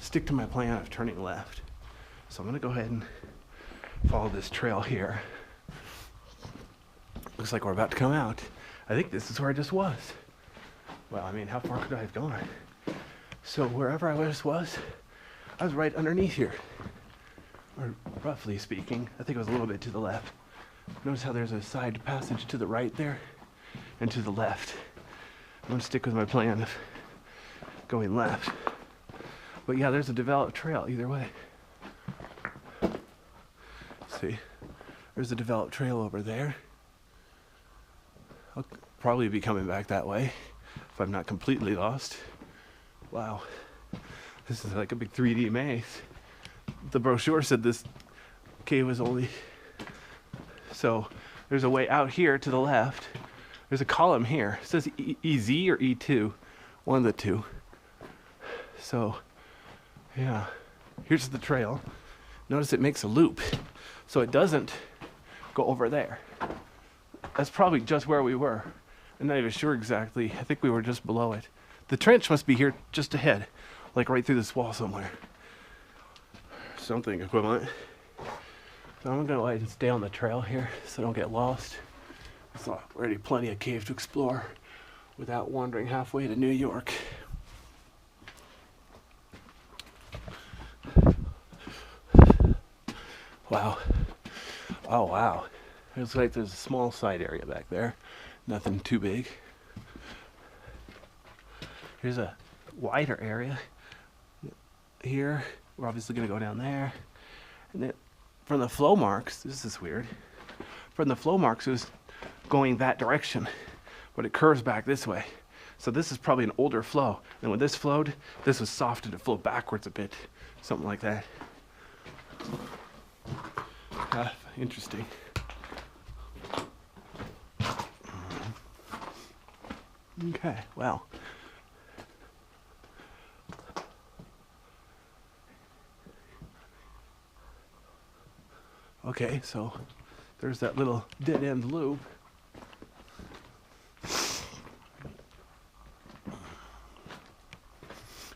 stick to my plan of turning left. So I'm gonna go ahead and follow this trail here. Looks like we're about to come out. I think this is where I just was. Well, I mean, how far could I have gone? So wherever I just was, I was right underneath here. Or roughly speaking, I think it was a little bit to the left. Notice how there's a side passage to the right there and to the left. I'm gonna stick with my plan of going left. But yeah, there's a developed trail either way. See, there's a developed trail over there. I'll probably be coming back that way if I'm not completely lost. Wow, this is like a big 3D maze. The brochure said this cave was only... So there's a way out here to the left. There's a column here. It says EZ or E2, one of the two. So yeah, here's the trail. Notice it makes a loop, so it doesn't go over there. That's probably just where we were. I'm not even sure exactly. I think we were just below it. The trench must be here just ahead, like right through this wall somewhere. Something equivalent. So I'm gonna go ahead and stay on the trail here so I don't get lost. There's already plenty of cave to explore without wandering halfway to New York. Wow. Oh wow. It looks like there's a small side area back there. Nothing too big. Here's a wider area here. We're obviously gonna go down there. And then from the flow marks, this is weird. From the flow marks, it was going that direction, but it curves back this way. So this is probably an older flow. And when this flowed, this was softened to flow backwards a bit. Something like that. Interesting. Okay, well. Okay, so there's that little dead end loop.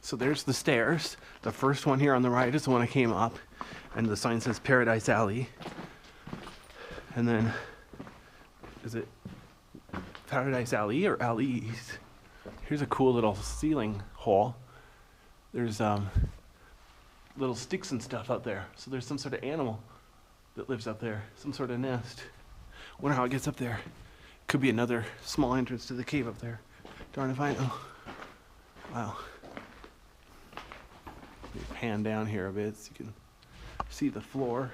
So there's the stairs. The first one here on the right is the one I came up, and the sign says Paradise Alley. And then, is it Paradise Alley or Alleys? Here's a cool little ceiling hole. There's little sticks and stuff up there. So there's some sort of animal that lives up there, some sort of nest. Wonder how it gets up there. Could be another small entrance to the cave up there. Darn if I know. Wow. Let me pan down here a bit so you can see the floor.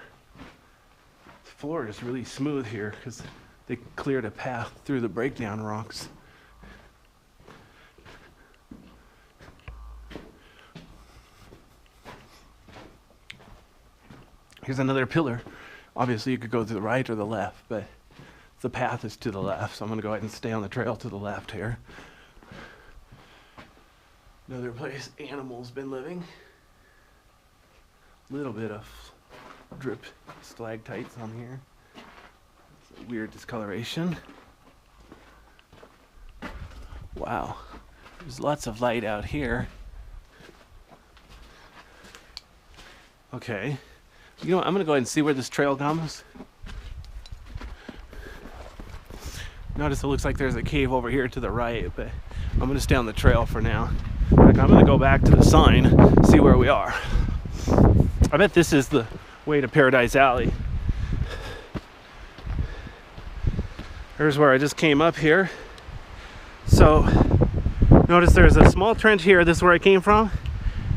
The floor is really smooth here because they cleared a path through the breakdown rocks. Here's another pillar. Obviously you could go to the right or the left, but the path is to the left, so I'm gonna go ahead and stay on the trail to the left here. Another place animals been living. Little bit of drip stalactites on here. It's a weird discoloration. Wow, there's lots of light out here. Okay. You know what, I'm gonna go ahead and see where this trail comes. Notice it looks like there's a cave over here to the right, but I'm gonna stay on the trail for now. In fact, I'm gonna go back to the sign, see where we are. I bet this is the way to Paradise Alley. Here's where I just came up here. So, notice there's a small trench here, this is where I came from,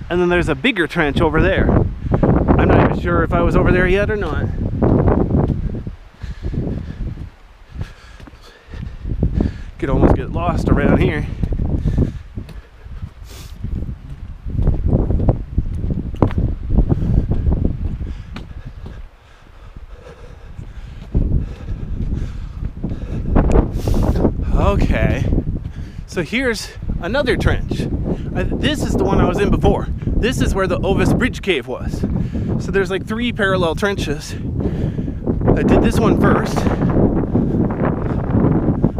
and then there's a bigger trench over there. I'm not even sure if I was over there yet or not. Could almost get lost around here. Okay, so here's another trench. This is the one I was in before. This is where the Ovis Bridge Cave was. So there's like 3 parallel trenches. I did this one first,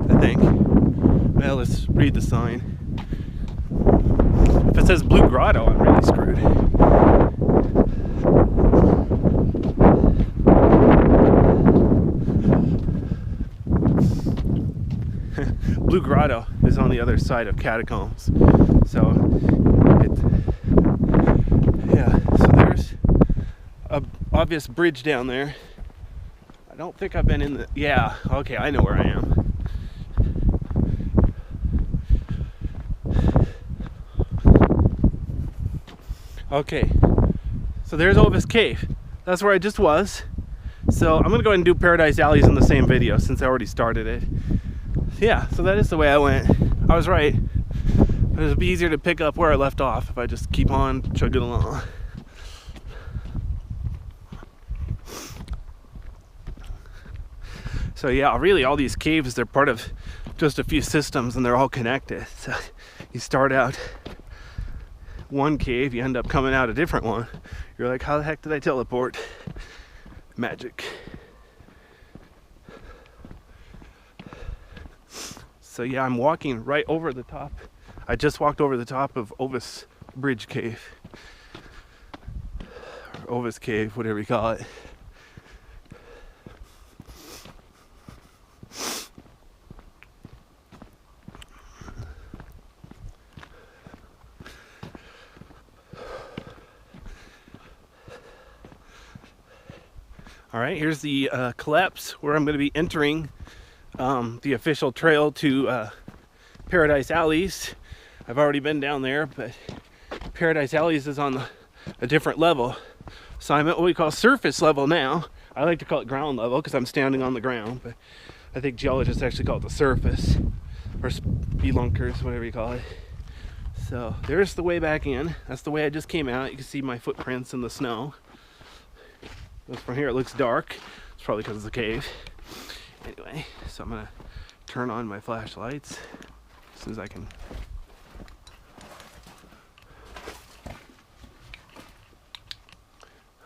I think. Well, let's read the sign. If it says Blue Grotto, I'm really screwed. grotto is on the other side of catacombs. So yeah, so there's a obvious bridge down there. I don't think I've been in the, yeah, okay, I know where I am. Okay, so there's Ovis Cave. That's where I just was. So I'm gonna go ahead and do Paradise Alleys in the same video since I already started it. Yeah, so that is the way I went. I was right. It would be easier to pick up where I left off if I just keep on chugging along. So yeah, really all these caves, they're part of just a few systems and they're all connected. So you start out one cave, you end up coming out a different one. You're like, how the heck did I teleport? Magic. So yeah, I'm walking right over the top. I just walked over the top of Ovis Bridge Cave. Or Ovis Cave, whatever you call it. All right, here's the collapse where I'm going to be entering the official trail to Paradise Alleys. I've already been down there, but Paradise Alleys is on a different level. So I'm at what we call surface level now. I like to call it ground level because I'm standing on the ground, but I think geologists actually call it the surface, or spelunkers, whatever you call it. So there's the way back in. That's the way I just came out. You can see my footprints in the snow. From here it looks dark. It's probably because it's a cave. Anyway, so I'm gonna turn on my flashlights as soon as I can.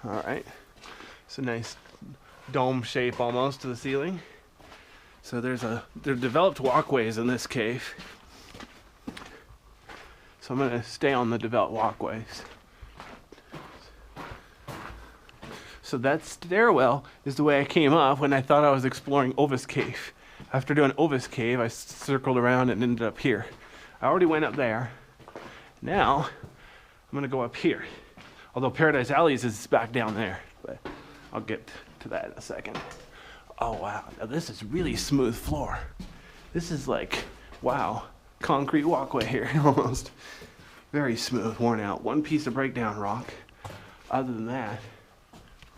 All right, it's a nice dome shape almost to the ceiling. So there developed walkways in this cave. So I'm gonna stay on the developed walkways. So that stairwell is the way I came up when I thought I was exploring Ovis Cave. After doing Ovis Cave, I circled around and ended up here. I already went up there. Now, I'm gonna go up here. Although Paradise Alleys is back down there, but I'll get to that in a second. Oh wow, now this is really smooth floor. This is like, wow, concrete walkway here, almost. Very smooth, worn out. One piece of breakdown rock. Other than that,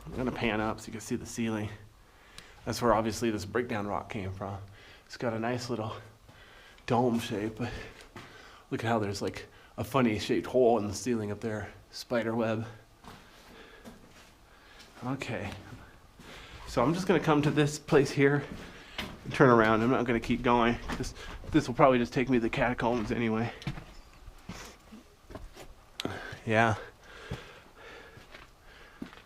I'm gonna pan up so you can see the ceiling. That's where obviously this breakdown rock came from. It's got a nice little dome shape, but look at how there's like a funny shaped hole in the ceiling up there. Spider web. Okay. So I'm just gonna come to this place here and turn around. I'm not gonna keep going. This will probably just take me to the catacombs anyway. Yeah.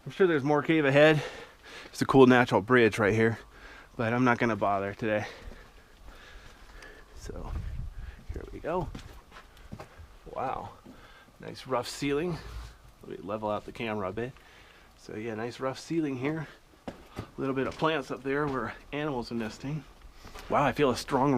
I'm sure there's more cave ahead. It's a cool natural bridge right here, but I'm not gonna bother today. So here we go. Wow, nice rough ceiling. Let me level out the camera a bit. So yeah, nice rough ceiling here. A little bit of plants up there where animals are nesting. Wow, I feel a strong